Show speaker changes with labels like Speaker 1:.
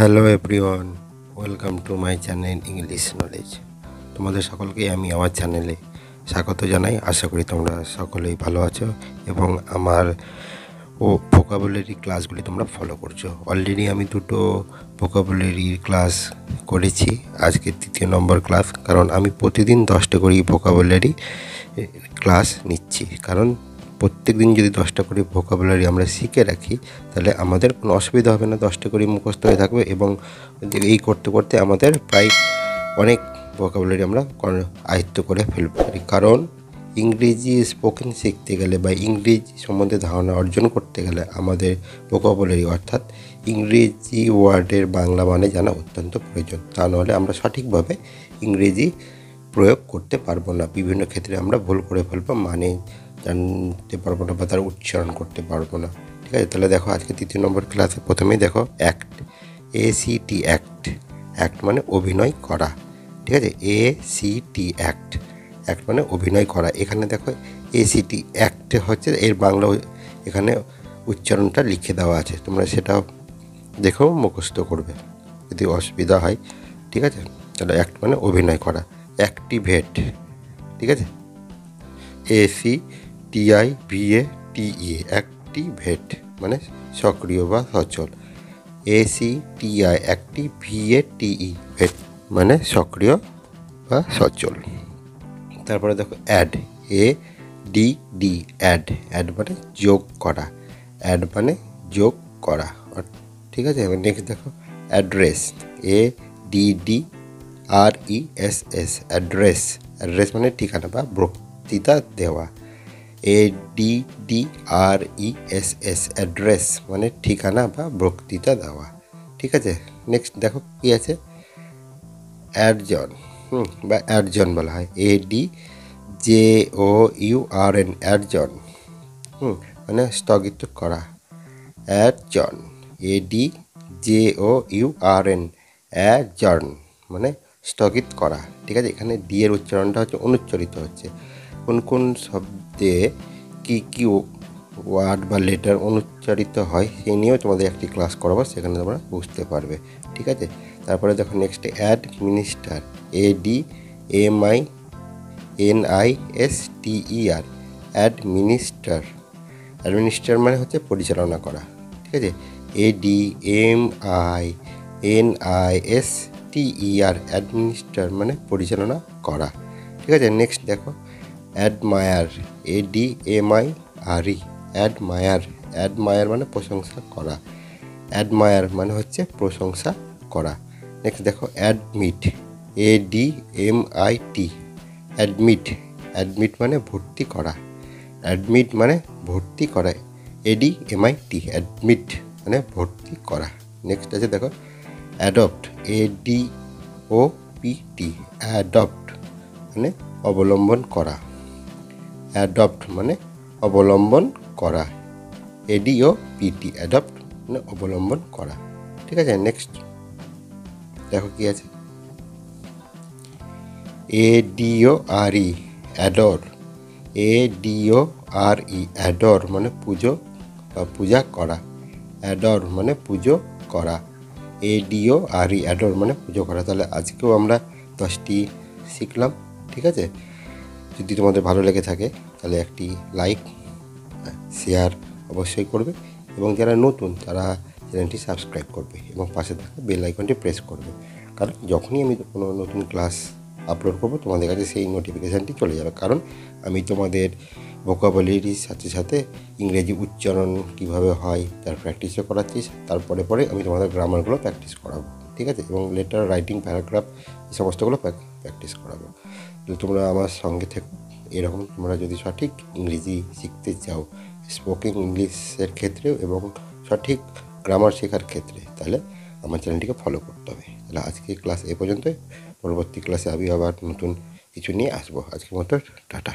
Speaker 1: Hello everyone, welcome to my channel English knowledge. তোমাদের সকলকে আমি আমার চ্যানেলে স্বাগত জানাই। আশা করি তোমরা সকলেই ভালো আছো এবং আমার ভোকাবুলারি ক্লাসগুলি তোমরা ফলো করছো। অলরেডি আমি দুটো ভোকাবুলারি ক্লাস করেছি, আজকে 3 নম্বর ক্লাস। কারণ আমি প্রতিদিন 10টা করেই ভোকাবুলারি ক্লাস নিচ্ছি, কারণ প্রত্যেক দিন যদি 10টা করে ভোকাবুলারি আমরা শিখে রাখি তাহলে আমাদের কোনো অসুবিধা হবে না, 10টা করে মুখস্থ হয়ে থাকবে এবং এই করতে করতে আমাদের প্রায় অনেক ভোকাবুলারি আমরা আয়ত্ত করে ফেলতে পারি। কারণ ইংরেজি স্পোকেন শিখতে গেলে বা ইংরেজি সম্বন্ধে ধারণা অর্জন করতে গেলে আমাদের ভোকাবুলারি অর্থাৎ ইংরেজি ওয়ার্ডের বাংলা মানে জানা অত্যন্ত প্রয়োজন। তা নাহলে আমরা সঠিকভাবে ইংরেজি প্রয়োগ করতে পারবো না। বিভিন্ন ক্ষেত্রে আমরা ভুল করে ফেলবো, মানে জানতে পারবো না বা তার উচ্চারণ করতে পারবো না। ঠিক আছে, তাহলে দেখো আজকে 3 নম্বর ক্লাসে প্রথমেই দেখো অ্যাক্ট, ACT অ্যাক্ট। অ্যাক্ট মানে অভিনয় করা। ঠিক আছে, ACT অ্যাক্ট, অ্যাক্ট মানে অভিনয় করা। এখানে দেখো ACT অ্যাক্ট হচ্ছে এর বাংলা, এখানে উচ্চারণটা লিখে দেওয়া আছে, তোমরা সেটাও দেখো মুখস্থ করবে যদি অসুবিধা হয়। ঠিক আছে, তাহলে অ্যাক্ট মানে অভিনয় করা। অ্যাক্টিভেট, ঠিক আছে, ACTIVATE, অ্যাক্টিভেট মানে সক্রিয় বা সচল। ACTI অ্যাক্টিভেটে, ভেট মানে সক্রিয় বা সচল। তারপরে দেখো অ্যাড, ADD অ্যাড, অ্যাড মানে যোগ করা, অ্যাড মানে যোগ করা। ঠিক আছে, এবার নেক্সট দেখো অ্যাড্রেস, ADDRESS অ্যাড্রেস, অ্যাড্রেস মানে ঠিকানা বা বক্তৃতা দেওয়া। ADDRESS অ্যাড্রেস মানে ঠিকানা বা বক্তৃতা দেওয়া। ঠিক আছে, নেক্সট দেখো কি আছে অ্যাডজন, বা অ্যাডজন বলা হয়, ADJOURN অ্যাডজন, মানে স্থগিত করা। অ্যাডজন, ADJOURN অ্যাডজন মানে স্থগিত করা। ঠিক আছে, এখানে ডি এর উচ্চারণটা হচ্ছে অনুচ্চারিত হচ্ছে। কোন কোন শব্দে কি কি ওয়ার্ড বা লেটার অনুচ্চারিত হয় সেই নিয়েও তোমাদের একটি ক্লাস করাবো, সেখানে তোমরা বুঝতে পারবে। ঠিক আছে, তারপরে দেখো next administer, ADMINISTER administer, administer মানে হচ্ছে পরিচালনা করা। ঠিক আছে, ADMINISTER অ্যাডমিনিস্টার মানে পরিচালনা করা। ঠিক আছে, নেক্সট দেখো অ্যাডমায়ার, ADMIRE অ্যাডমায়ার, অ্যাডমায়ার মানে প্রশংসা করা, অ্যাডমায়ার মানে হচ্ছে প্রশংসা করা। নেক্সট দেখো অ্যাডমিট, ADMIT অ্যাডমিট, অ্যাডমিট মানে ভর্তি করা, অ্যাডমিট মানে ভর্তি করা, ADMIT অ্যাডমিট মানে ভর্তি করা। নেক্সট আছে দেখো অ্যাডপ্ট, ADOPT অ্যাডপ্ট মানে অবলম্বন করা, অ্যাডপ্ট মানে অবলম্বন করা, ADOPT অ্যাডপ্ট মানে অবলম্বন করা। ঠিক আছে, নেক্সট দেখো কি আছে ADORE অ্যাডর, ADORE অ্যাডর মানে পুজো বা পূজা করা, অ্যাডর মানে পুজো করা, ADORE অ্যাডর মানে পুজো করা। তাহলে আজকেও আমরা 10টি শিখলাম। ঠিক আছে, যদি তোমাদের ভালো লেগে থাকে তাহলে একটি লাইক শেয়ার অবশ্যই করবে এবং যারা নতুন তারা চ্যানেলটি সাবস্ক্রাইব করবে এবং পাশে থাকা বেল আইকনটি প্রেস করবে, কারণ যখনই আমি কোনো নতুন ক্লাস আপলোড করবো তোমাদের কাছে সেই নোটিফিকেশানটি চলে যাবে। কারণ আমি তোমাদের ভোকাবুলারির সাথে সাথে ইংরেজি উচ্চারণ কীভাবে হয় তার প্র্যাকটিসও করাচ্ছি, তারপরে আমি তোমাদের গ্রামারগুলো প্র্যাকটিস করাবো। ঠিক আছে, এবং লেটার রাইটিং প্যারাগ্রাফ এই সমস্তগুলো প্র্যাকটিস করাবো। তো তোমরা আমার সঙ্গে থেকো। এরকম তোমরা যদি সঠিক ইংরেজি শিখতে চাও স্পোকেন ইংলিশের ক্ষেত্রেও এবং সঠিক গ্রামার শেখার ক্ষেত্রে, তাহলে আমার চ্যানেলটিকে ফলো করতে হবে। তাহলে আজকে ক্লাস এ পর্যন্তই, পরবর্তী ক্লাসে আমি আবার নতুন কিছু নিয়ে আসবো। আজকের মতো টাটা।